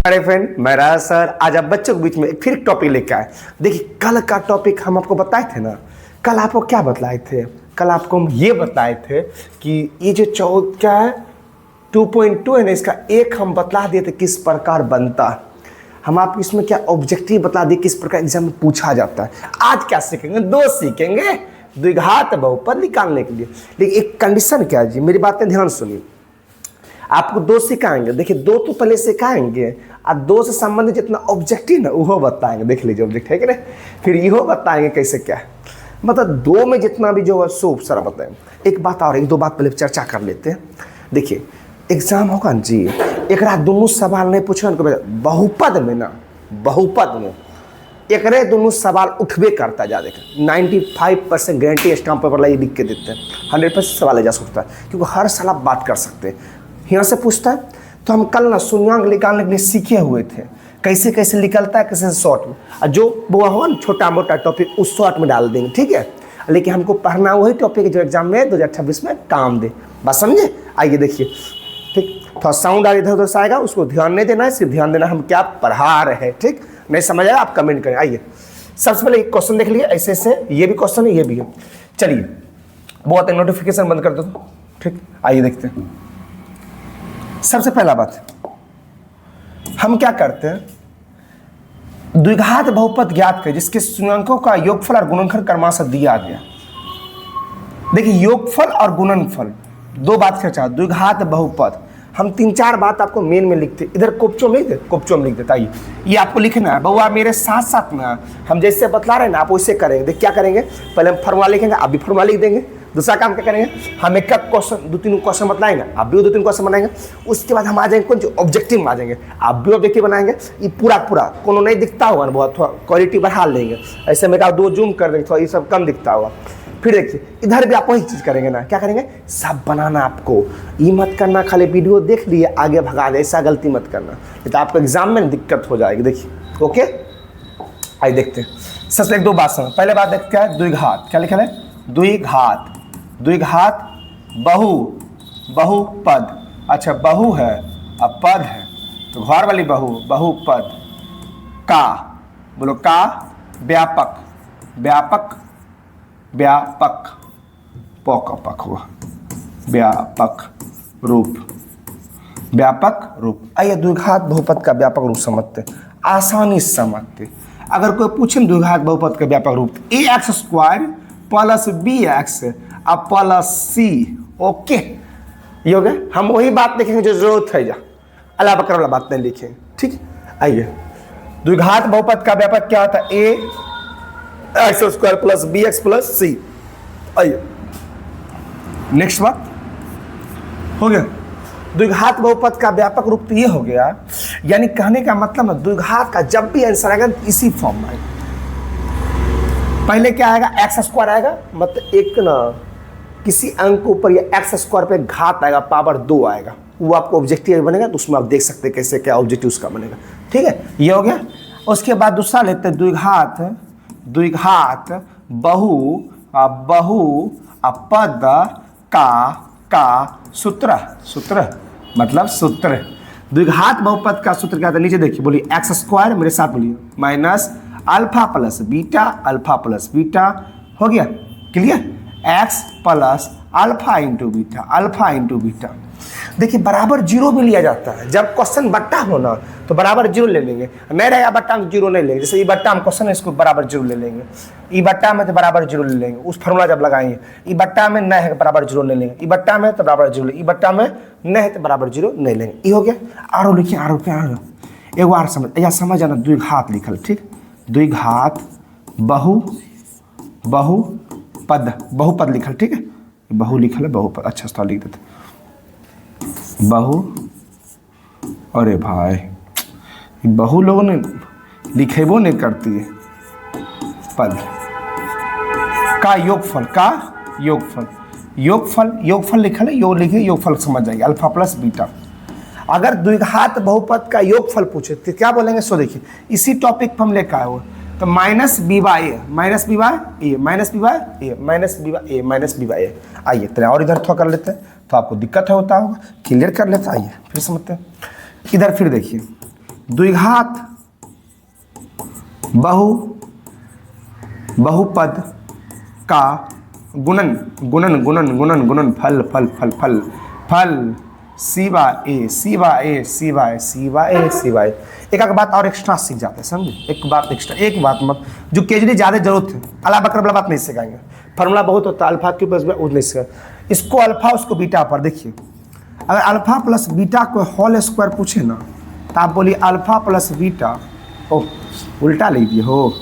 अरे फ्रेंड, मैं राज सर आज आप बच्चों के बीच में फिर टॉपिक लेकर आए। देखिए, कल का टॉपिक हम आपको बताए थे ना। कल आपको क्या बतलाए थे? कल आपको हम ये बताए थे कि ये जो क्या है 2.2 है ना, इसका एक हम बतला दिए थे किस प्रकार बनता है। हम आपको इसमें क्या ऑब्जेक्टिव बता दिए किस प्रकार एग्जाम में पूछा जाता है। आज क्या सीखेंगे? दो सीखेंगे, द्विघात बहुपद निकालने के लिए। लेकिन एक कंडीशन क्या है जी, मेरी बातें ध्यान सुनिए। आपको दो सिखाएंगे। देखिए, दो तो पहले सिखाएंगे और दो से संबंधित जितना ऑब्जेक्टिव ना वो बताएंगे। देख लीजिए ऑब्जेक्ट है कि नहीं, फिर यो बताएंगे कैसे क्या है। मतलब दो में जितना भी जो है सो सारा बताएंगे। एक बात और एक दो बात पहले चर्चा कर लेते हैं। देखिए, एग्जाम होगा ना जी, एक रात दोनों सवाल नहीं पूछे बहुपद में ना, बहुपद में एक दोनों सवाल उठबे करता जा। देखा 95% गारंटी स्टाम्प पेपर लाइए लिख के देते हैं। 100% सवाल जा सकता है क्योंकि हर साल आप बात कर सकते हैं। यहाँ से पूछता है तो हम कल ना शून्यांक निकालने के लिए सीखे हुए थे कैसे कैसे निकलता है, कैसे शॉर्ट में। और जो वो हो ना छोटा मोटा टॉपिक उस शॉर्ट में डाल देंगे, ठीक है। लेकिन हमको पढ़ना वही टॉपिक जो एग्जाम में 2026 में काम दे। बात समझे? आइए देखिए, ठीक। थोड़ा साउंड इधर उधर से आएगा, उसको ध्यान नहीं देना है, सिर्फ ध्यान देना हम क्या पढ़ा रहे हैं। ठीक, नहीं समझ आया आप कमेंट करें। आइए सबसे पहले एक क्वेश्चन देख लिए ऐसे ऐसे, ये भी क्वेश्चन है ये भी है। चलिए बहुत नोटिफिकेशन बंद कर दो, ठीक। आइए देखते हैं। सबसे पहला बात हम क्या करते हैं, द्विघात बहुपद ज्ञात करें जिसके शून्यांकों का योगफल और गुणनफल क्रमशः दिया गया। देखिए, योगफल और गुणनफल दो बात क्या चाहते। द्विघात बहुपद हम 3-4 बात आपको मेन में लिखते, इधर कोपचो में लिख कोपचो में लिख देता। ये आपको लिखना है बउआ मेरे साथ साथ ना। हम जैसे बतला रहे हैं ना आप वैसे करेंगे। देख क्या करेंगे, पहले हम फॉर्मूला लिखेंगे, आप भी फॉर्मूला लिख देंगे। दूसरा काम क्या करेंगे, हम एक क्वेश्चन 2-3 क्वेश्चन बतलाएंगे, आप भी 2-3 क्वेश्चन बनाएंगे। उसके बाद हम आ जाएंगे कौन जो ऑब्जेक्टिव में आ जाएंगे, आप भी ऑब्जेक्टिव बनाएंगे। ये पूरा कोनो नहीं दिखता होगा ना, बहुत थोड़ा क्वालिटी बढ़ा लेंगे। ऐसे में दो जूम कर देंगे, थोड़ा ये सब कम दिखता होगा। फिर देखिए इधर भी आप वही चीज़ करेंगे ना, क्या करेंगे, सब बनाना। आपको ये मत करना खाली वीडियो देख लिए आगे भगा दे, ऐसा गलती मत करना, नहीं तो आपको एग्जाम में दिक्कत हो जाएगी। देखिए ओके, आइए देखते हैं। सबसे एक दो बात समझ। पहले बात देखते हैं द्विघात, क्या लिखा है, द्विघात। द्विघात बहुपद। अच्छा, बहु है अब पद है तो घर वाली बहुपद का, बोलो का, व्यापक पक हुआ, व्यापक रूप। आइए द्विघात बहुपद का व्यापक रूप समझते, आसानी से समझते। अगर कोई पूछे द्विघात बहुपद का व्यापक रूप, ax² + bx + c। ओके, ये हो गया। हम वही बात लिखेंगे जो जरूरत है, अलावा बकर वाला बात नहीं लिखेंगे, ठीक। आइए, द्विघात बहुपद का व्यापक क्या होता है, ax² + bx + c। आइए नेक्स्ट बात हो गया। द्विघात बहुपद का व्यापक रूप तो ये हो गया, यानी कहने का मतलब है द्विघात का जब भी आंसर आएगा इसी फॉर्म में आएगा। पहले क्या आएगा, x² आएगा, मतलब एक ना किसी अंक के ऊपर या x² पे घात आएगा, पावर 2 आएगा, वो आपको ऑब्जेक्टिव बनेगा। तो उसमें आप देख सकते हैं कैसे क्या ऑब्जेक्टिव उसका बनेगा, ठीक है। ये हो गया। उसके बाद दूसरा लेते हैं द्विघात बहुपद का सूत्र मतलब सूत्र। द्विघात बहुपद का सूत्र क्या था, नीचे देखिए, बोलिए x² मेरे साथ बोलिए, -α + बीटा हो गया, क्लियर। x + α × beta. देखिए बराबर 0 भी लिया जाता है। जब क्वेश्चन बट्टा हो ना तो बराबर 0 ले लेंगे, नहीं रहेगा बट्टा में 0 नहीं लेंगे। जैसे ई बट्टा में क्वेश्चन है, इसको बराबर 0 ले लेंगे। ई बट्टा में तो बराबर 0 ले लेंगे, उस फॉर्मूला जब लगाएंगे। ई बट्टा में नहीं है बराबर 0 ले लेंगे, ई बट्टा में तो बराबर 0, ई बट्टा में नहीं है तो बराबर 0 नहीं लेंगे। ये हो गया। आरो लिखिए, आरो क्या आरो, एक बार समझ जाना। द्विघात लिखल, ठीक। द्विघात बहुपद लिखल, ठीक है। बहु लिखल है, बहुपद, अच्छा सा लिख देते बहु। अरे भाई बहु लोगों ने लिखेबो नहीं करती है। पद का योगफल लिखल है, योग लिखे, योगफल समझ जाएंगे, α + बीटा। अगर द्विघात बहुपद का योगफल पूछे तो क्या बोलेंगे, सो देखिए इसी टॉपिक पर हम लेकर आए हुए। तो -b/a। आइए तेरा और इधर थोड़ा कर लेते हैं तो आपको दिक्कत होता होगा, क्लियर कर लेते हैं। आइए फिर समझते हैं। इधर फिर देखिए द्विघात बहुपद का गुणन गुणन गुणन गुणन गुणन फल फल फल फल फल सी बाय ए। एक बात और एक्स्ट्रा सीख जाते हैं, समझे? एक बात एक्स्ट्रा, एक बात मत जो केजरी ज़्यादा जरूरत है, अला बकर वाला बात नहीं सिखाएंगे। फार्मूला बहुत होता है, अल्फा के प्लस बीटा नहीं सिखा, इसको अल्फा उसको बीटा पर। देखिए अगर अल्फा प्लस बीटा को होल स्क्वायर पूछे ना तो आप बोलिए अल्फा प्लस बीटा, ओह उल्टा लिख दिए हो।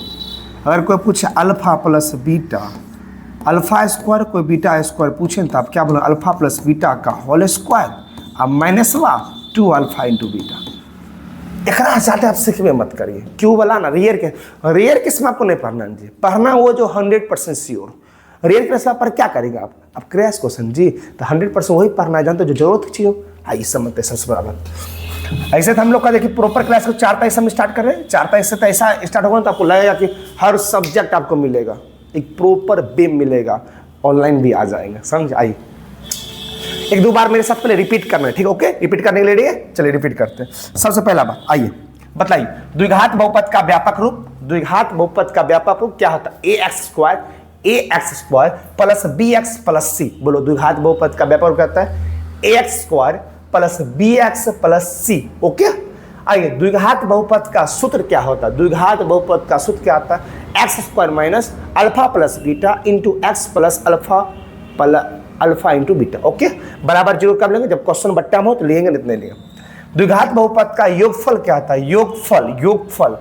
अगर कोई पूछे alpha plus beta, alpha square कोई बीटा स्क्वायर पूछे तो आप क्या बोलो? अल्फा प्लस बीटा का होल स्क्वायर अब माइनस वा 2 अल्फा इंटू बीटा। एकरा ज़्यादा आप सीखवे मत करिए, क्यों बोला ना? रेयर केस में आपको नहीं पढ़ना जी, पढ़ना वो जो 100% श्योर। रेयर केस पर क्या करेगा आप क्रैश क्वेश्चन जी, तो 100% वही पढ़ना है, जानते जो जरूरत की चीज़ हो। आइए समझते सबसे बराबर। ऐसे तो हम लोग का देखिए प्रॉपर क्लास को 4 तारीख से हम स्टार्ट कर रहे हैं। 4 तारीख से तो ऐसा स्टार्ट होगा तो आपको लगेगा कि हर सब्जेक्ट आपको मिलेगा, एक प्रॉपर वे मिलेगा, ऑनलाइन भी आ जाएगा, समझ? आइए 1-2 बार मेरे साथ पहले रिपीट करना है, ठीक है? ओके, रिपीट करने के लिए रेडी है? चलिए रिपीट करते हैं। सबसे पहला बात आइए बताइए, द्विघात बहुपद का व्यापक रूप, द्विघात बहुपद का व्यापक रूप क्या होता है? ax square plus bx plus c। बोलो द्विघात बहुपद का व्यापक रूप कहता है ax square plus bx plus c। Okay, आइए द्विघात बहुपद का सूत्र क्या होता है? द्विघात बहुपद का सूत्र क्या होता है? X square minus alpha plus beta into x plus alpha into beta. Okay, बराबर जीरो कब लेंगे? जब क्वेश्चन बट्टा में हो तो लेंगे, इतने लिए। द्विघात बहुपद का योगफल क्या होता है? योगफल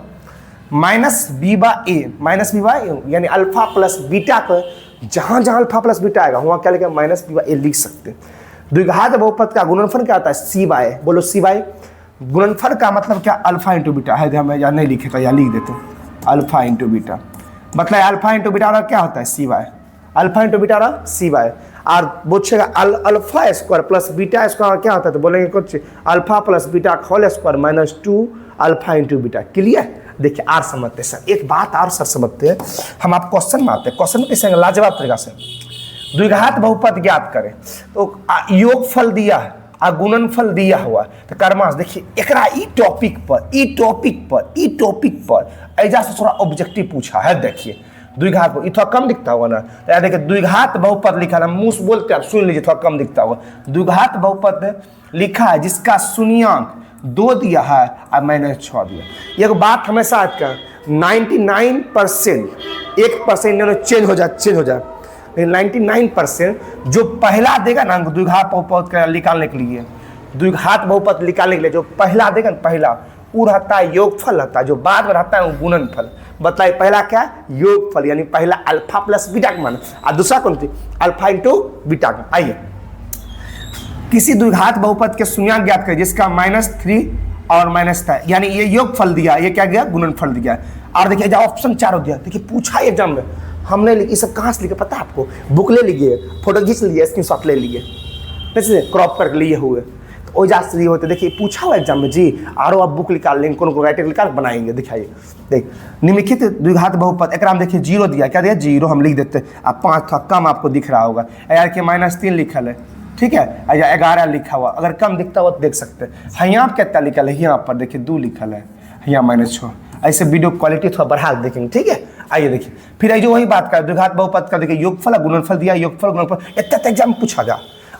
माइनस बी बाय ए यानी अल्फा प्लस बीटा को जहां जहां अल्फा प्लस बीटा आएगा वहां क्या लिखेगा? माइनस बी बाय ए लिख सकते हैं। द्विघात बहुपद का गुणनफल क्या होता है? C bye. बोलो सी बाय। गुणनफल का मतलब क्या? अल्फा इंटू बीटा है, हमें या नहीं लिखेगा या लिख देते अल्फा इंटू बीटा। मतलब अल्फा इंटू बीटा क्या होता है? C by. Alpha into beta C by. और पूछेगा alpha square plus beta square क्या होता है? तो बोलेंगे कुछ alpha plus beta whole square minus 2 alpha into beta. Clear? देखिए आर समझते सर, एक बात और सर समझते हैं हम। आप क्वेश्चन में आते हैं, क्वेश्चन में कैसे लाजवाब तरीका से द्विघात बहुपद ज्ञात करें तो योगफल दिया है और गुणनफल दिया हुआ तो कर्माश। देखिए एकरा ई टॉपिक पर ऐसा से थोड़ा ऑब्जेक्टिव पूछा है। देखिए द्विघात थोड़ा कम दिखता होगा ना, तो देखिए द्विघात बहुपद लिखा है, मुंह से बोलते आप सुन लीजिए, थोड़ा कम दिखता होगा। द्विघात बहुपद लिखा है जिसका शून्यांक 2 दिया है और मैंने 6 दिया। एक बात हमेशा आज का 99% 1% चेंज हो जाए, 99% जो पहला देगा ना द्विघात बहुपद का निकालने के लिए, द्विघात बहुपद निकालने के लिए जो पहला देगा ना, पहला वो रहता है योगफल रहता है, जो बाद में रहता है वो गुणनफल। बताइए पहला क्या? योगफल, यानी पहला अल्फा प्लस बीटा का मान और दूसरा कौन थी? अल्फा इंटू बीटा का। आइए किसी द्विघात बहुपद के शून्यांक ज्ञात करें जिसका -3 और माइनस था, यानी ये योगफल दिया, ये क्या गया? गुणनफल दिया। और देखिए जब ऑप्शन 4 दिया, देखिए पूछा एग्जाम में, हमने ये सब कहाँ से लिखे पता है आपको? बुक ले लीजिए, फोटो खींच लीजिए, स्क्रीनशॉट ले लीजिए, जैसे क्रॉप कर लिए हुए तो ओजा से होते। देखिए पूछा हुआ एग्जाम में जी, और आप बुक निकाल लेंगे, कौन राइटर निकाल बनाएंगे। दिखाइए देख निम्नलिखित द्विघात बहुपद, एक देखिए 0 दिया, क्या दिया? 0 हम लिख देते। अब 5 था कम आपको दिख रहा होगा, यार के -3 लिखल है, ठीक है, या 11 लिखा हुआ, अगर कम दिखता हुआ तो देख सकते हैं। यहाँ कितना लिखल है? यहाँ पर देखिए 2 लिखल है, यहाँ -6। ऐसे वीडियो क्वालिटी थोड़ा बढ़ा देखेंगे, ठीक है। आइए देखिए फिर जो वही बात कर द्विघात बहुपद का, देखिए योगफल गुणनफल दिया, योगफल गुणनफल इतना एग्जाम पूछा जा।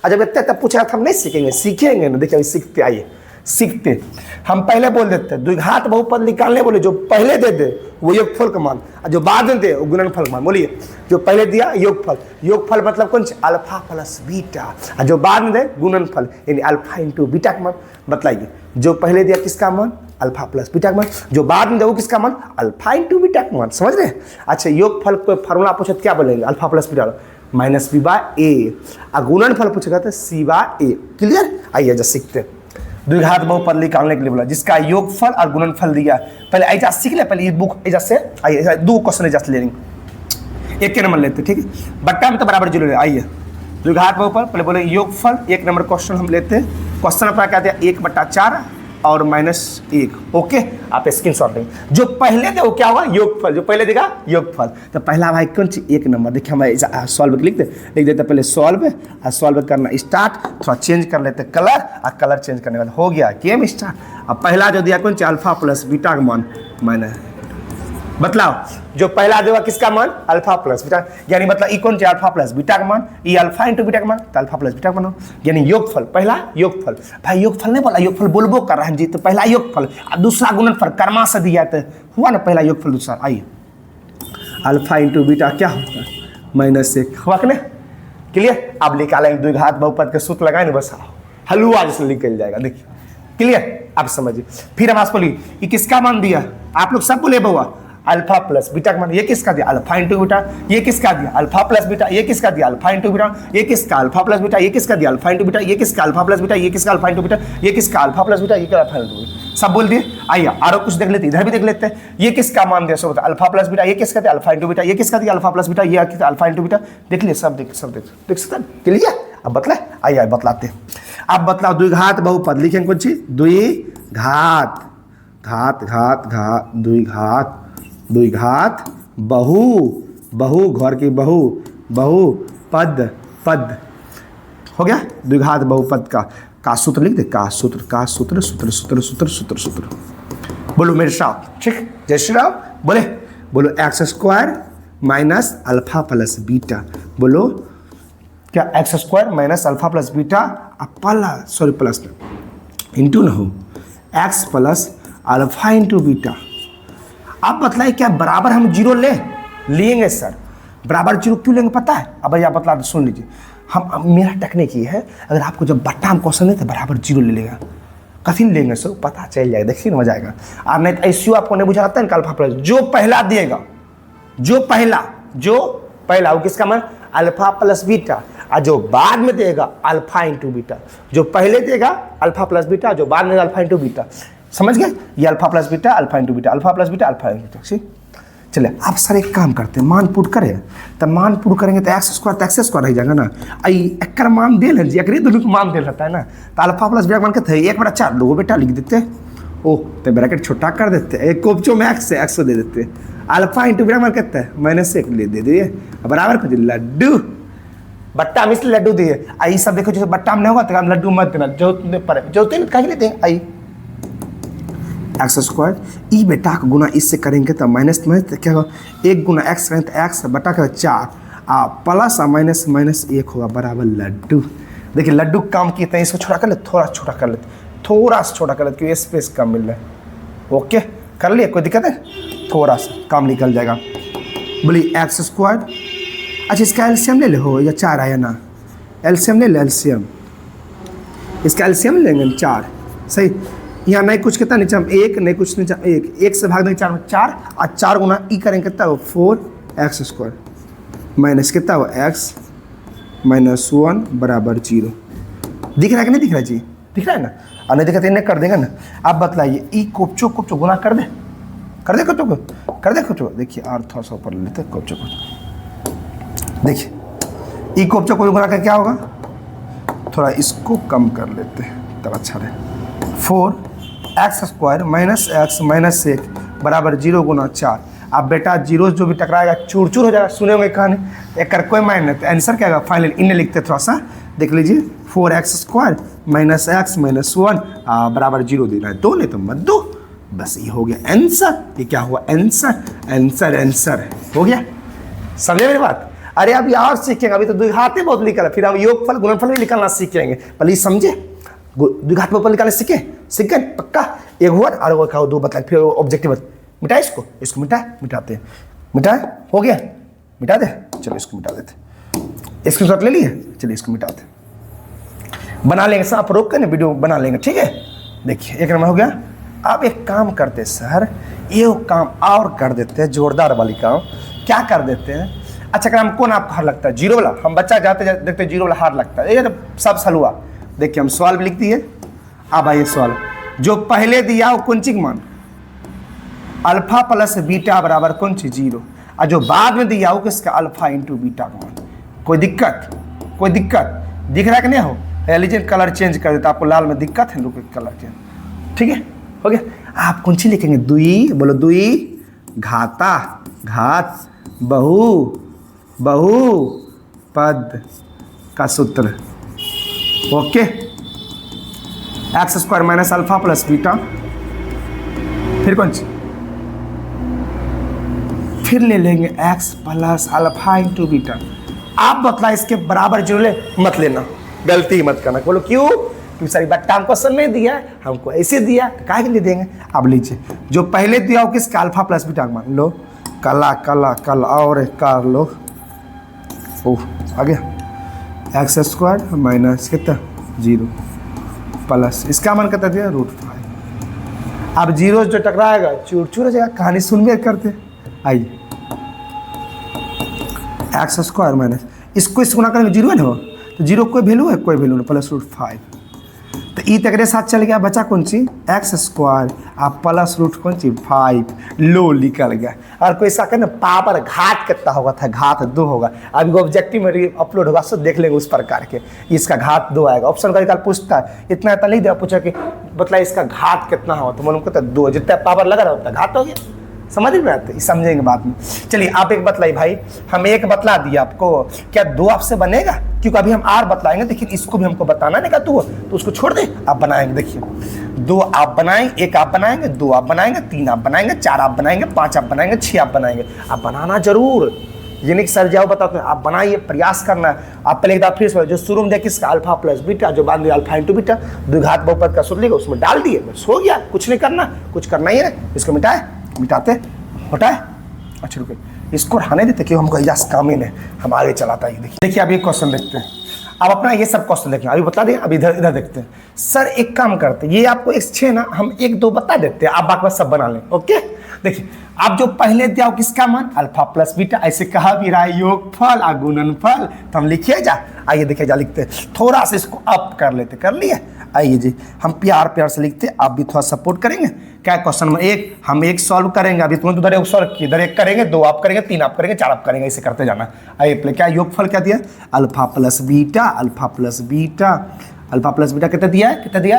जब इतना पूछा तो हम नहीं सीखेंगे ना। देखिए सीखते, आइए सीखते। हम पहले बोल देते हैं द्विघात बहुपद निकालने, बोले जो पहले दे दे वो योगफल का मान, और जो बाद में दे वो गुणनफल का मान। बोलिए जो पहले दिया योगफल, योगफल मतलब कौन सा? अल्फा प्लस बीटा, और जो बाद में दे गुणनफल यानी अल्फा इंटू बीटा का मान। बताइए जो पहले दिया किसका मान? अल्फा प्लस बीटा का मान, जो बाद में दे वो किसका मान? अल्फा इंटू बीटा का मान। समझ रहे? अच्छा योगफल को फार्मूला पूछे क्या बोलेंगे? Alpha plus beta -b by A, और गुणनफल पूछेगा तो c बाय ए। क्लियर? आइए जब सीखते हैं। द्विघात बहुपद निकालने के लिए बोला जिसका योगफल और गुणनफल दिया, पहले ऐसा सीख ले, पहले ये बुक ऐसा से। आइए 2 क्वेश्चन ऐसा ले लेंगे, 1 नंबर लेते, ठीक है, बट्टा में तो बराबर जीरो ले। आइए द्विघात बहुपद पहले बोले योगफल, 1 नंबर क्वेश्चन हम लेते हैं। क्वेश्चन अपना क्या दिया? 1/4 और -1। ओके, आप स्क्रीनशॉट लेंगे। जो पहले दे वो क्या होगा, योगफल। जो पहले देगा योगफल। तो पहला भाई कौन सी, 1 नंबर। देखिए हम सॉल्व लिख देते पहले सॉल्व, और सॉल्व करना स्टार्ट। थोड़ा चेंज कर लेते कलर, और कलर चेंज करने के बाद हो गया गेम स्टार्ट। अब पहला जो दिया कौन सी, अल्फा प्लस बीटा का मान माइनस, बतलाओ जो पहला देगा किसका मान, अल्फा प्लस बीटा, यानी मतलब ई कौन सी, अल्फा प्लस बीटा का मान, ई अल्फा इंटू बीटा का मान, तो अल्फा प्लस बीटा का मान, यानी योगफल। पहला योगफल, भाई योगफल नहीं बोला, योगफल बोलबो कर रहा है जी। तो पहला योगफल और दूसरा गुणनफल कर्मा से दिया तो हुआ ना पहला योगफल दूसरा। आइए अल्फा इंटू बीटा क्या होता है, -1 हुआ कि नहीं, क्लियर। अब निकालेंगे द्विघात बहुपद के सूत्र लगाए ना, बस हलवा जैसे निकल जाएगा। देखिए क्लियर, आप समझिए। फिर हम आपको बोलिए ये किसका मान दिया, आप लोग सब बोले बउआ, अल्फा प्लस बीटा का मान, ये किसका दिया, अल्फा इंटू बीटा। ये किसका दिया, अल्फा प्लस बीटा। ये किसका दिया, अल्फा इंटू बीटा। ये किसका, अल्फा प्लस बीटा। ये किसका दिया, अल्फा इंटू बीटा। ये किसका, अल्फा प्लस बीटा। ये किसका, अल्फा इंटू बीटा। ये किसका, अल्फा प्लस बीटा। ये क्या, अल्फा इंटू बीटा। सब बोल दिए। आइए और कुछ देख लेते, इधर भी देख लेते हैं। ये किसका मान दिया, सब अल्फा प्लस बीटा। ये किसका दिया, अल्फा इंटू बीटा। ये किसका दिया, अल्फा प्लस बीटा। ये किसका, अल्फा इंटू बीटा। देख लिए, सब देख सकते हैं, क्लियर। अब बतला, आइए बतलाते हैं। अब बतलाओ द्विघात बहुपद लिखेंगे कौन सी, द्विघात, घात घात घात, द्विघात, द्विघात बहु, बहु घर की बहु, बहु पद, पद हो गया। द्विघात बहुपद का सूत्र लिख दे, का सूत्र, का सूत्र, सूत्र सूत्र सूत्र सूत्र सूत्र। बोलो मेरे साथ, ठीक, जय श्री राम। बोलो x² minus alpha plus beta. बोलो क्या, x² minus alpha plus beta plus, sorry plus into ना हो, x plus alpha into beta. आप बतलाइए क्या बराबर हम जीरो लेंगे सर, बराबर जीरो क्यों लेंगे पता है। अब भैया बतला दो, सुन लीजिए। हम मेरा टेक्निक ये है, अगर आपको जब बट्टा हम क्वेश्चन नहीं तो बराबर जीरो ले लेगा, कथी लेंगे सर, पता चल जाएगा, देखिए मजा आएगा। और नहीं तो ऐसी आपको नहीं बुझा आता है अल्फा प्लस, जो पहला दिएगा, जो पहला वो किसका मान, अल्फा प्लस बीटा, और जो बाद में देगा अल्फा इंटू बीटा। जो पहले देगा अल्फा प्लस बीटा, जो बाद में अल्फा इंटू बीटा। समझ गए, ये alpha plus beta, alpha into beta, alpha plus beta, alpha into beta. ठीक, चलिए आप सर एक काम करते हैं, मान पुट करें, तब मान पुट करेंगे तो x² रह जाएगा ना। आई एक मान दे लें जी, एक दोनों को मान दे रहता है ना, तो अल्फा प्लस बीटा मान के थे 1/4 लोगों बेटा लिख देते। ओह, तो ब्रैकेट छोटा कर देते, एक कोपचो में x दे देते। अल्फा इंटू बीटा मान कहते हैं -1 ले दे दिए, बराबर कुछ लड्डू, बट्टा में इसलिए लड्डू दिए। आई सब देखो, जैसे बट्टा में नहीं होगा तो हम लड्डू मत देना, जो कहीं लेते हैं। आई x² ई बेटा का गुना इससे करेंगे तो माइनस में क्या होगा, 1 गुना x करेंगे तो x बटा का 4 प्लस -1 होगा बराबर लड्डू। देखिए लड्डू काम किए थे, इसको छोटा कर ले, थोड़ा छोटा कर लेते, थोड़ा सा छोटा कर लेते क्योंकि स्पेस कम मिल रहा है। ओके कर लिए, कोई दिक्कत है, थोड़ा सा काम निकल जाएगा। बोलिए x², अच्छा इसका एलसीएम ले ले हो, या 4 आया ना, एलसीएम ले ले, एलसीएम इसका एलसीएम लेंगे 4, सही। यहाँ नहीं कुछ कितना नीचे हम 1, नहीं कुछ नीचे 1 से भाग देंगे 4 में 4, और 4 गुना ई करेंगे कितना हो 4x² माइनस कितना हो x -1 बराबर 0। दिख रहा है कि नहीं दिख रहा है जी, दिख रहा है ना, और नहीं दिखा तो इन्हें कर देंगे ना। आप बतलाइए ई कोपचो गुना कर दे कोपचो। देखिए और थोड़ा सा ऊपर लेते कोपचो को, देखिए ई कोपचो को गुना कर क्या होगा, थोड़ा इसको कम कर लेते हैं तब अच्छा रहे। 4x² माइनस x -1 बराबर 0 गुना 4। अब बेटा जीरो जो भी टकराएगा चूर चूर हो जाएगा, सुने होंगे कहानी, एक कर कोई मायने नहीं, तो आंसर क्या होगा फाइनल, इन्हें लिखते थोड़ा सा देख लीजिए, 4x² माइनस x -1 बराबर 0 देना है, दो नहीं तो मत दो, बस ये हो गया आंसर। ये क्या हुआ, आंसर हो गया। समझे मेरी बात। अरे अब यार सीखेंगे, अभी तो द्विघातें बहुत निकल, फिर हम योगफल गुणनफल भी निकालना सीखेंगे, पहले समझे द्विघात बहुपद निकालने सीख गए पक्का। एक हुआ और वो खाओ 2 बताए, फिर ऑब्जेक्टिव मिटाए, इसको मिटाते हैं, मिटाए हो गया, मिटा दे, चलो इसको मिटा देते, इसको शॉट ले लिए, चलिए इसको मिटाते, बना लेंगे सर, आप रोक कर ना वीडियो बना लेंगे, ठीक है। देखिए 1 नंबर हो गया। अब एक काम करते सर, ये काम और कर देते हैं, जोरदार वाली काम क्या कर देते हैं। अच्छा काम कौन आपको हार लगता है, 0 वाला, हम बच्चा जाते जाते देखते 0 वाला हार लगता है, ये तो सब सलुआ। देखिए हम सवाल लिख दिए, अब आइए सवाल, जो पहले दिया वो कौन सी मान, अल्फा प्लस बीटा बराबर कौन सी 0, और जो बाद में दिया वो किसका, अल्फा इंटू बीटा का मान। कोई दिक्कत दिख रहा है कि नहीं हो, लीजिए कलर चेंज कर देता, आपको लाल में दिक्कत है, लोग कलर चेंज ठीक है, हो गया। आप कौन सी लिखेंगे? दुई, बोलो दुई घाता घात बहु पद का सूत्र। Okay, x square minus alpha plus beta, फिर कौन सी? फिर ले लेंगे x plus alpha into beta. आप बतला इसके बराबर जीरो ले मत लेना, गलती मत करना। बोलो क्यों? क्योंकि सारी बट्टा हमको क्वेश्चन नहीं दिया है, हमको ऐसे दिया तो काहे के लिए देंगे। अब लीजिए जो पहले दिया हो किसका? अल्फा प्लस बीटा मान लो, कला कला कल और कर लो। ओह आ गया एक्स स्क्वायर माइनस कितना 0 प्लस इसका मान कितना दिया √5। अब जीरो जो टकराएगा चूर चूर हो जाएगा। कहानी सुन में करते आइए, एक्स स्क्वायर माइनस इसको गुना करेंगे 0 ना हो तो 0 कोई वैल्यू है? कोई वैल्यू नहीं, प्लस √5। तो ई तक साथ चल गया, बचा कौन सी? एक्स स्क्वायर आप प्लस रूट कौन सी 5 लो निकल गया। और कोई ऐसा कहना पावर घात कितना होगा था? घात 2 होगा। अब ऑब्जेक्टिव में अपलोड होगा सब देख लेंगे उस प्रकार के, इसका घात 2 आएगा। ऑप्शन का पूछता है इतना इतना नहीं दिया, पूछा कि बतला इसका घात कितना होगा तो मालूम कहता 2, जितना पावर लगा रहा होता घात हो गया। समझ में आते, समझेंगे बाद में। चलिए आप एक बतलाई भाई, हम एक बतला दिया आपको, क्या 2 आपसे बनेगा? क्योंकि अभी हम आर बतलाएंगे, लेकिन इसको भी हमको बताना नहीं का तो उसको छोड़ दे, आप बनाएंगे। देखिए 2 आप बनाएंगे, 1 आप बनाएंगे, 2 आप बनाएंगे, 3 आप बनाएंगे, 4 आप बनाएंगे, 5 आप बनाएंगे, 6 आप बनाएंगे। आप बनाना जरूर, ये नहीं सर जाओ बताते हैं, आप बनाइए, प्रयास करना है। आप पहले एक बार फिर से जो शुरू में देखिए इसका अल्फा प्लस बीटा, जो बाद में अल्फा इंटू बीटा द्विघात बहुपद का सूत्र लेगा उसमें डाल दिए, बस हो गया। कुछ नहीं करना, कुछ करना ही है। इसको मिटाए, मिटाते हटाए। अच्छा रुके, इसको हटाने देते क्यों, हमको इजाज़ काम ही नहीं, हम आगे चलाता है। देखिए अभी एक क्वेश्चन देखते हैं। अब अपना ये सब क्वेश्चन देखना, अभी बता दें, अभी इधर देखते हैं। सर एक काम करते हैं, ये आपको x6 ना हम 1-2 बता देते हैं, आप बाकी सब बना लें। ओके देखिए, आप जो पहले दिया हो किसका मान? Alpha plus beta. ऐसे कहा भी रहा है योगफल और गुणनफल, तो हम लिखिए जा। आइए देखिए जा लिखते हैं, थोड़ा सा इसको अप कर लेते, कर लिए। आइए जी हम प्यार से लिखते, आप भी थोड़ा सपोर्ट करेंगे। क्या क्वेश्चन नंबर 1 हम 1 सॉल्व करेंगे, अभी तुरंत उधर 1 सॉल्व किए, इधर 1 करेंगे, 2 आप करेंगे, 3 आप करेंगे, 4 आप करेंगे, ऐसे करते जाना। आइए क्या योगफल क्या दिया? Alpha plus beta, alpha plus beta, alpha plus beta कितना दिया है? कितना दिया?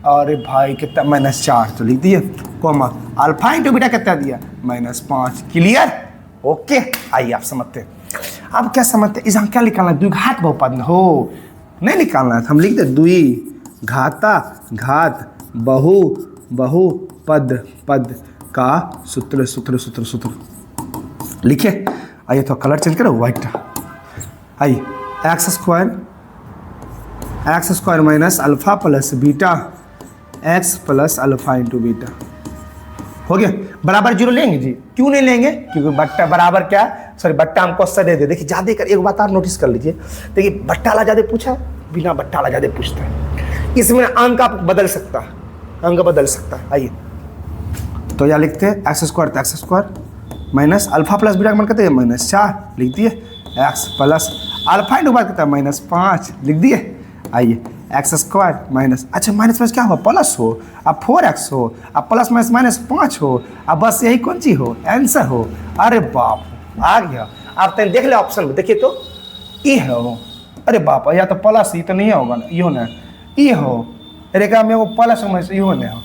अरे भाई कितना? -4 तो लिख दिए, कॉमा अल्फा इंटू बीटा कितना दिया? -5। क्लियर? ओके आइए आप समझते हैं। अब क्या समझते हैं, इसमें क्या निकालना है? द्विघात बहुपद हो नहीं निकालना है, हम लिख दे द्वि घाता घात बहु पद का सूत्र लिखे। आइए तो कलर चेंज करो, व्हाइट। आइए x square minus alpha plus beta, x plus alpha into beta हो गया। बराबर 0 लेंगे जी, क्यों नहीं लेंगे? क्योंकि बट्टा बराबर क्या? सॉरी बट्टा हमको सदे दे। देखिए ज्यादा कर, एक बात आप नोटिस कर लीजिए, देखिए बट्टा वाला ज्यादा पूछा, बिना बट्टा वाला ज्यादा पूछता है। इसमें अंक आप बदल सकता है, अंक बदल सकता है। आइए तो यह लिखते हैं x square minus alpha plus beta का मान कहते हैं -4 लिख दिए, x plus alpha into beta कहता है -5 लिख दिए। आइए एक्स स्क्वायर माइनस, अच्छा माइनस क्या हो? प्लस हो, अब 4x हो, अब प्लस -5 हो, अब बस यही कौन सी हो? आंसर हो। अरे बाप आ गया। आप तो देख ले ऑप्शन में, देखिए तो ई है वो। अरे बाप, या तो प्लस ई तो नहीं होगा ना, इहो ना ई हो। अरे क्या में वो प्लस में इहो नहीं हो,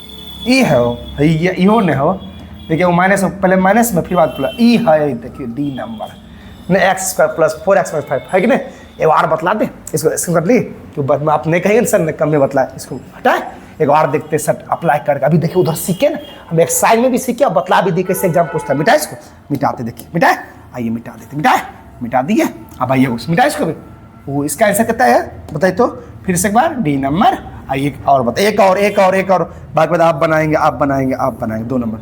ई है हो, इहो नहीं हो। देखिए वो माइनस, पहले माइनस में फिर बाद प्लस, ई है। देखिए डी नंबर नहीं, एक्स स्क्वायर प्लस 4x + 5 है कि नहीं? एक बार बतला दे इसको, इसको कर ली तो बाद में आप नहीं कहेंगे सर ने कम में बतलाए, इसको हटाए। एक बार देखते सर अप्लाई करके। अभी देखिए उधर सीखे ना, हम एक साइड में भी सीखे और बतला भी दी, कैसे एग्जाम पूछता है। मिटाए इसको, मिटाते देखिए, मिटाए। आइए मिटा देते, मिटाए, मिटा दिए। अब आइए उस मिटाए इसको भी। वो इसका आंसर कितना है बताइए तो, फिर से एक बार डी नंबर। आइए और बताइए, एक और बाद आप बनाएंगे 2 नंबर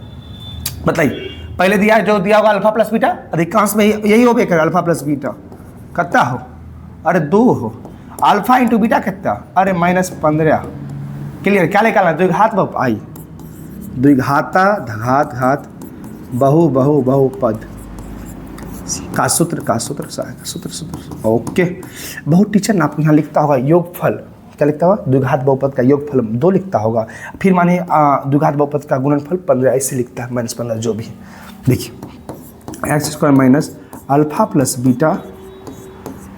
बताइए। पहले दिया जो दिया होगा अल्फा प्लस बीटा, अधिकांश में यही हो बेकर अल्फा प्लस बीटा कितना हो? अरे 2 हो। अल्फा इंटू बीटा कितना? अरे -15। क्लियर? क्या निकालना? द्विघात बहुपद। आई द्विघाता घात बहुपद का सूत्र। ओके बहुत टीचर ना आपको यहाँ लिखता होगा योगफल, क्या लिखता होगा? द्विघात बहुपद का योगफल 2 लिखता होगा, फिर माने द्विघात बहुपद का गुणनफल 15 ऐसे लिखता है, -15 जो भी है। देखिए x square minus alpha plus beta,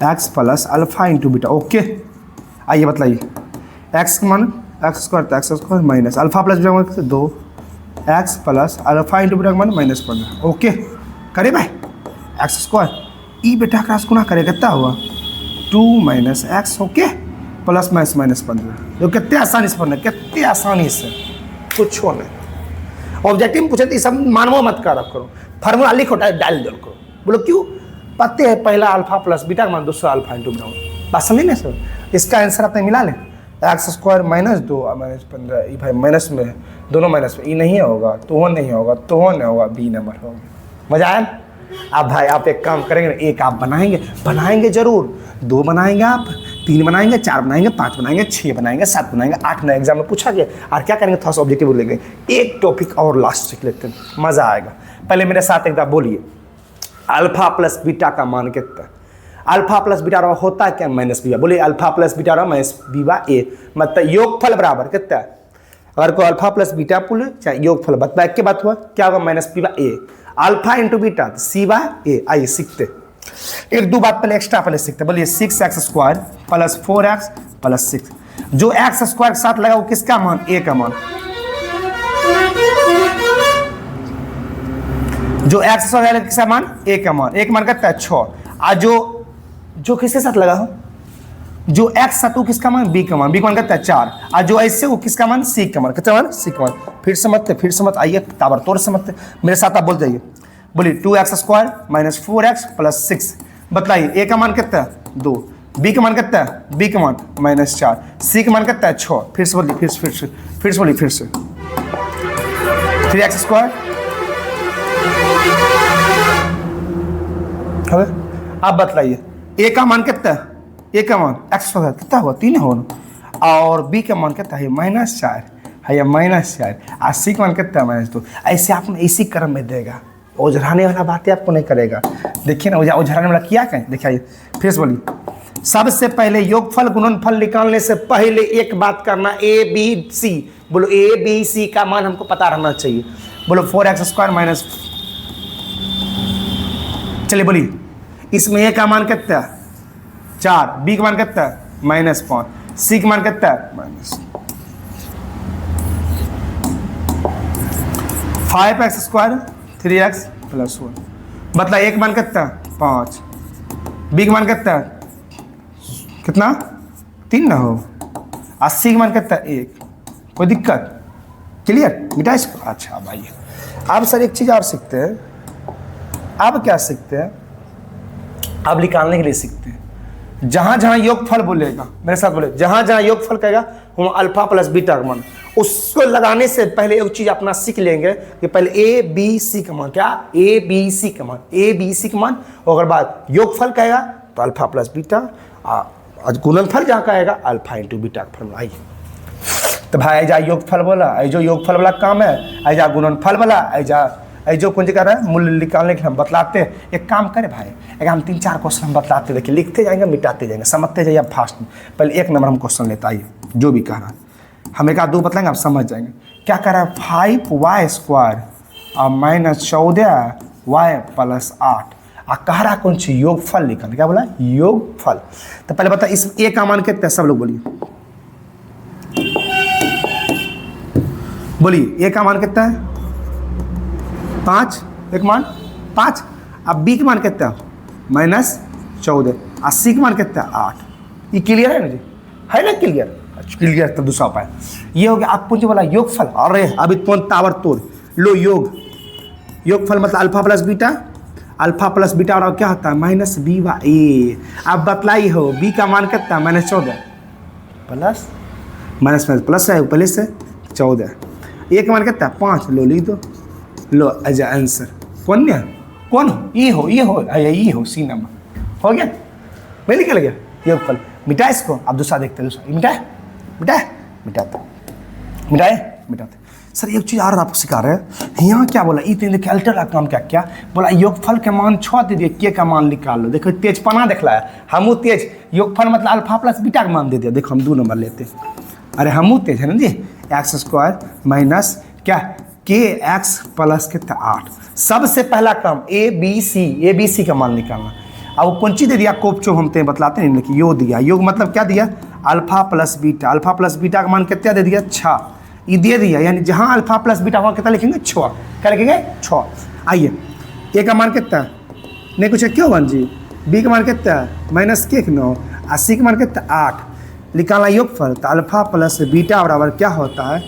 x plus alpha into beta. Okay आइए बतलाइए, एक्स का मान एक्स स्क्वायर तो x square minus alpha plus beta का 2 x plus alpha into beta का मान -15। ओके करे भाई एक्स स्क्वायर ई बेटा क्रॉस गुना करे कितना हुआ 2 minus x okay plus minus -15 जो कितने आसानी से पढ़ना कितने आसानी से कुछ हो नहीं। ऑब्जेक्टिव में पूछे तो सब मानवो मत करो फार्मूला लिखो डाल दो करो बोलो क्यों पते है पहला अल्फा प्लस बीटा का मान दूसरा अल्फा इंटू बीटा बात समझे ना सर। इसका आंसर आपने मिला ले एक्स स्क्वायर -2 -15 ई भाई माइनस में दोनों माइनस में ई नहीं होगा तो नहीं होगा बी नंबर होगा। मजा आया। अब भाई आप एक काम करेंगे एक आप बनाएंगे जरूर 2 बनाएंगे आप 3 बनाएंगे 4 बनाएंगे 5 बनाएंगे 6 बनाएंगे 7 बनाएंगे 8 नए एग्जाम में पूछा गया। और क्या करेंगे थोड़ा सा ऑब्जेक्टिव लेंगे एक टॉपिक और लास्ट सीख लेते हैं मजा आएगा। पहले मेरे साथ एक बार बोलिए अल्फा प्लस बीटा का मान कितना अल्फा प्लस बीटा होता है क्या माइनस बीवा बोलिए अल्फा प्लस बीटा माइनस बीवा ए मतलब योगफल बराबर कितना है। अगर कोई अल्फा प्लस बीटा पुल चाहे योगफल बता एक के बात हुआ क्या होगा माइनस बीवा ए alpha into beta C bye ए आइए सीखते एक दो बात पहले एक्स्ट्रा पहले सीखते बोलिए 6x square plus 4x plus 6 जो एक्स स्क्वायर के साथ लगा वो किसका मान ए का मान जो एक्स स्क्वायर किसका मान ए का मान एक मान कितना है 6 और जो किसके साथ लगा हो जो एक्स साथ वो किसका मान बी का मान कितना है 4 और जो ऐसे वो किसका मान सी का मान कितना मान सी का मान फिर से मत आइए ताबड़तोड़ से मत मेरे साथ आप बोल जाइए बोलिए 2x square minus 4x plus 6 बताइए ए का मान कितना है 2 बी का मान कितना है बी का मान -4 सी का मान कितना है 6 फिर से बोलिए फिर से 3x स्क्वायर अब बताइए ए का मान कितना है ए का मान एक्स स्क्वायर कितना हुआ 3 हो और बी का मान कितना है -4 है या -4 और सी का मान कितना है -2 ऐसे आपने इसी क्रम में देगा ओझराने वाला बातें आपको नहीं करेगा। देखिए ना ओझराने वाला क्या कहें देखिए फिर से बोलिए सबसे पहले योगफल गुणनफल निकालने से पहले एक बात करना ए बी सी बोलो ए बी सी का मान हमको पता रहना चाहिए बोलो 4x स्क्वायर माइनस चलिए बोलिए इसमें ए का मान कितना है 4 बी का मान कितना है -5 सी का मान कितना है -5x स्क्वायर 3x प्लस 1 मतलब एक मान कितना 5 बी का मान कितना 3 ना हो 80 का मान कितना 1 कोई दिक्कत क्लियर मिटा इसको। अच्छा भाई अब सर एक चीज़ और सीखते हैं अब क्या सीखते हैं अब निकालने के लिए सीखते हैं जहाँ योगफल बोलेगा मेरे साथ बोले जहाँ योगफल कहेगा हम अल्फा प्लस बीटा का मान उसको लगाने से पहले एक चीज अपना सीख लेंगे कि पहले ए बी सी का मान क्या ए बी सी का मान और बाद योगफल कहेगा तो अल्फा प्लस बीटा और गुणनफल जहाँ कहेगा अल्फा इंटू बीटा का फॉर्मूला आइए। तो भाई ऐजा योगफल बोला ऐजो योगफल वाला काम है ऐजा गुणनफल वाला ऐजो कौन कर रहा है मूल्य निकालने के लिए हम बतलाते हैं। एक काम करें भाई एक हम 3-4 क्वेश्चन हम बतलाते देखिए लिखते जाएंगे मिटाते जाएंगे समझते जाइए आप फास्ट में पहले 1 नंबर हम क्वेश्चन लेते आइए जो भी कह रहा है हम एक आध 2 बतलाएंगे आप समझ जाएंगे क्या कह रहा है 5y स्क्वायर और -14y प्लस 8 और कह रहा कौन सी योगफल निकाल क्या बोला योगफल। तो पहले बता इस ए का मान कितना सब लोग बोलिए ए का मान कितना है 5 एक मान 5 अब बी का मान कितना -14 और सी का मान कितना 8 ये क्लियर है ना जी है ना क्लियर तो दूसरा उपाय ये हो गया आप पूछे बोला योगफल अरे अभी तुम ताबड़तोड़ लो योगफल मतलब अल्फा प्लस बीटा और क्या होता है -b/a। अब बतलाई हो बी का मान कितना -14 प्लस है पहले से 14 ए का मान कितना 5 लो लिख दो लो एज आंसर कौन हो सी नंबर हो गया मैं निकल गया योगफल मिटा इसको अब दूसरा देखते हैं दूसरा मिटाते सर एक चीज़ और आपको सिखा रहे हैं यहाँ क्या बोला कैलकुलेटर काम क्या बोला योगफल के मान 6 दे दिए के का मान निकाल लो देखो तेज पना देखला है हमू तेज योगफल मतलब अल्फा प्लस बीटा का मान दे दिया देखो हम 2 नंबर लेते अरे हमू तेज है ना जी एक्स स्क्वायर माइनस क्या के एक्स प्लस कितना 8 सबसे पहला काम ए बी सी का मान निकालना। अब कौन चीज दे दिया कोप चो हम बतलाते हैं कि योग दिया योग मतलब क्या दिया अल्फा प्लस बीटा का मान कितना दे दिया 6, ये दे दिया, यानी जहाँ अल्फा प्लस बीटा वहाँ कितना लिखेंगे 6, क्या लिखेंगे 6। आइए ए का मान कितना है, नहीं कुछ है क्यों वन जी, बी का मान कितना है -9 और सी का मान कितना 8, निकालना योगफल, तो अल्फा प्लस बीटा बराबर क्या होता है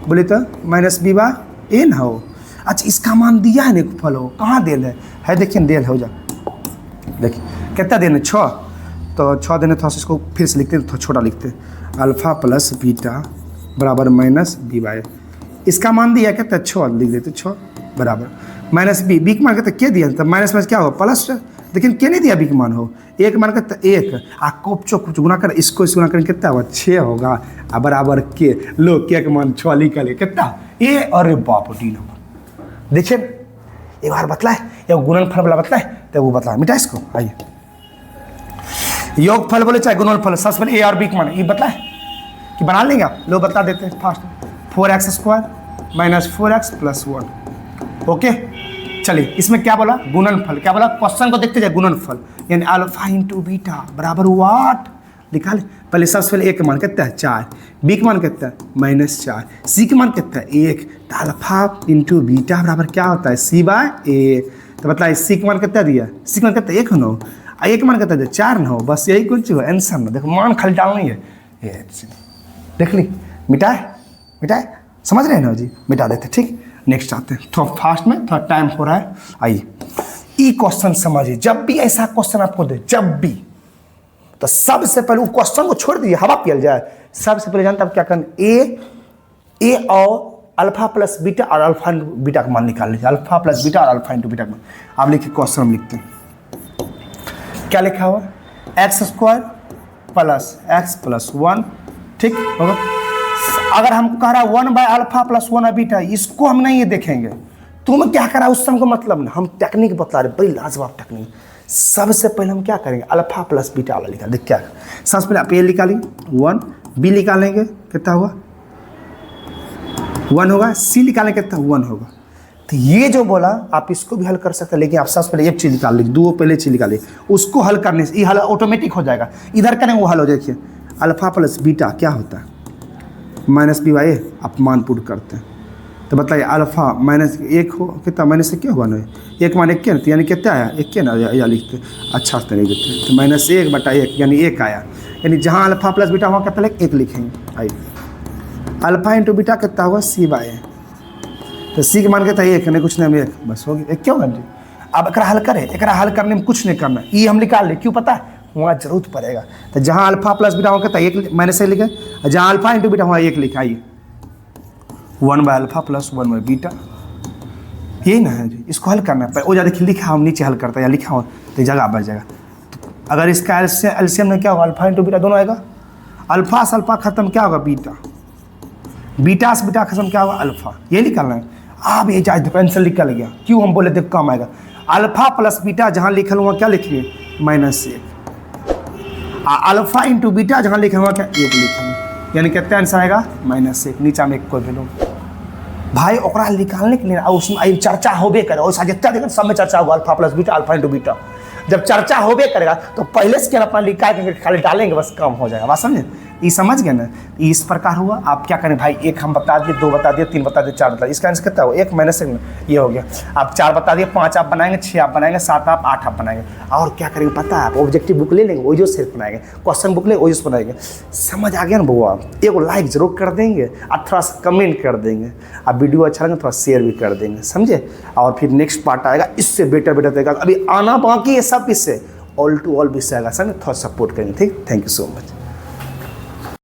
बोले तो -b/a ना हो। अच्छा इसका मान दिया है योगफल हो, कहाँ देल है देखिए देल हो जा, देखिए कितना देना 6, तो 6 देने थोड़ा सा इसको फिर से लिखते थोड़ा छोटा लिखते, अल्फा प्लस बीटा बराबर -b/a, इसका मान दिया कितना 6 लिख देते 6 बराबर -b का मान कितना क्या दिया, तो माइनस में क्या हो प्लस, लेकिन क्या नहीं दिया बी का मान हो, ए का मान कितना 1, आ कोप गुना कर इसको गुना करेंगे कितना होगा 6 होगा, आ बराबर के लो के का मान 6 निकले कितना ए, अरे बाप डी नंबर। देखिए एक बार बतलाए, एक गुणनफल वाला बतलाए तो वो बतला मिटा इसको। आइए योगफल बोले चाहे गुणनफल, सबसे पहले ए और बी का मान ये बतलाए कि बना लेंगे आप, लो बता देते हैं फास्ट, 4x² - 4x + 1। ओके चलिए इसमें क्या बोला गुणनफल, क्या बोला क्वेश्चन को देखते जाए, गुणनफल यानी अल्फा इंटू बीटा बराबर वाट निकाले, पहले सबसे पहले ए का मान कितना है 4, बी का मान कितना है -4, सी का मान कितना है 1, तो अल्फा इंटू बीटा बराबर क्या होता है c/a, तो बताइए सी का मान कितना दिया, सी का मान कितना 1 न हो, ए का मान कितना दिया 4 न हो, बस यही कुछ हो आंसर ना, देखो मान खाली डालना ही है, ये देख ली मिटाए समझ रहे हैं ना जी, मिटा देते ठीक। नेक्स्ट आते हैं, थोड़ा फास्ट में थोड़ा टाइम हो रहा है। आइए ई क्वेश्चन समझिए, जब भी ऐसा क्वेश्चन आपको दे जब भी, तो सबसे पहले वो क्वेश्चन को छोड़ दीजिए, हवा पियल जाए, सबसे पहले जानते आप क्या करना, ए और अल्फा प्लस बीटा और अल्फा बीटा का मान निकाल लीजिए, अल्फा प्लस बीटा और अल्फा इंटू बीटा का मान। आप लिखिए क्वेश्चन हम लिखते हैं, क्या लिखा हुआ x² + x + 1 ठीक होगा। अगर हमको कह रहा है 1/α + 1/β, इसको हम नहीं ये देखेंगे, तुम क्या करा उस समय को मतलब ना, हम टेक्निक बता रहे, बड़ी लाजवाब टेक्निक। सबसे पहले हम क्या करेंगे अल्फा प्लस बीटा वाला निकाल, देख क्या सबसे पहले आप ए निकालिए 1, बी निकालेंगे कितना हुआ 1 होगा, सी निकालेंगे कितना 1 होगा। तो ये जो बोला आप इसको भी हल कर सकते हैं, लेकिन आप सबसे पहले एक चीज़ निकाल लीजिए, दो पहले चीज़ निकालिए, उसको हल करने से ये हल ऑटोमेटिक हो जाएगा, इधर करेंगे वो हल हो जाएगी। अल्फा प्लस बीटा क्या होता है -b/a, आप मान पुट करते हैं, तो बताइए अल्फा -1 हो कितना माइनस से क्या हुआ ना, 1 मान 1 तो यानी कितना आया 1 ना, या लिखते अच्छा से नहीं लिखते, तो -1/1 यानी 1 आया, यानी जहाँ अल्फा प्लस बीटा वहाँ कितना 1 लिखेंगे। आइए अल्फा इंटू बीटा कितना हुआ c/a, तो सी के मान कितना 1 नहीं कुछ नहीं 1 बस हो गया, 1 क्यों बन जी। अब एक हल करें, एक हल करने में कुछ नहीं करना, ये हम निकाल लें, क्यों पता है वहाँ जरूरत पड़ेगा, तो जहाँ अल्फा प्लस बीटा वहाँ कितना 1 मैंने से लिखे, जहाँ अल्फा इंटू बीटा वहाँ 1 लिखा, आइए 1/α + 1/β, यही ना है जी, इसको हल करना है। वो ज़्यादा लिखा हम नीचे हल करता है, या लिखा हो तो जगह बच जाएगा। तो अगर इसका एलसीएम में क्या होगा अल्फा इंटू बीटा दोनों आएगा, अल्फा से अल्फा खत्म क्या होगा बीटा, बीटा से बीटा खत्म क्या होगा अल्फा, ये निकालना है। आप ये चाहे पेंसिल निकल गया, क्यों हम बोले थे कम आएगा, अल्फा प्लस बीटा जहाँ लिखल हुआ क्या लिखिए -1, अल्फा इंटू बीटा जहाँ लिखा हुआ क्या 1 लिखेंगे, यानी कितना आंसर आएगा -1, नीचा में 1 कोई वैल्यू भाई ओकरा निकालने के लिए उसमें चर्चा होबे करे, और जितना देखो सब में चर्चा होगा alpha plus beta alpha into beta, जब चर्चा होबे करेगा तो पहले से क्या अपना लिखा है खाली डालेंगे बस काम हो जाएगा, बात समझे, ये समझ गए ना। इस प्रकार हुआ, आप क्या करें भाई, 1 हम बता दिए, 2 बता दिए, 3 बता दिए, 4 बता दिए, इसका आंसर कितना हो 1 माइनस ये हो गया। आप 4 बता दिए, 5 आप बनाएंगे, 6 आप बनाएंगे, 7 आप 8 आप बनाएंगे, और क्या करेंगे पता है, आप ऑब्जेक्टिव बुक ले लेंगे वही जो सिर्फ बनाएंगे, क्वेश्चन बुक ले वही जो बनाएंगे। समझ आ गया ना बउआ, एक लाइक जरूर कर देंगे और थोड़ा सा कमेंट कर देंगे, आप वीडियो अच्छा लगे थोड़ा शेयर भी कर देंगे, समझे। और फिर नेक्स्ट पार्ट आएगा इससे बेटर देगा, अभी आना बाकी है सब, इससे ऑल टू ऑल भी से आएगा, समझे, थोड़ा सपोर्ट करेंगे, ठीक। Thank you so much.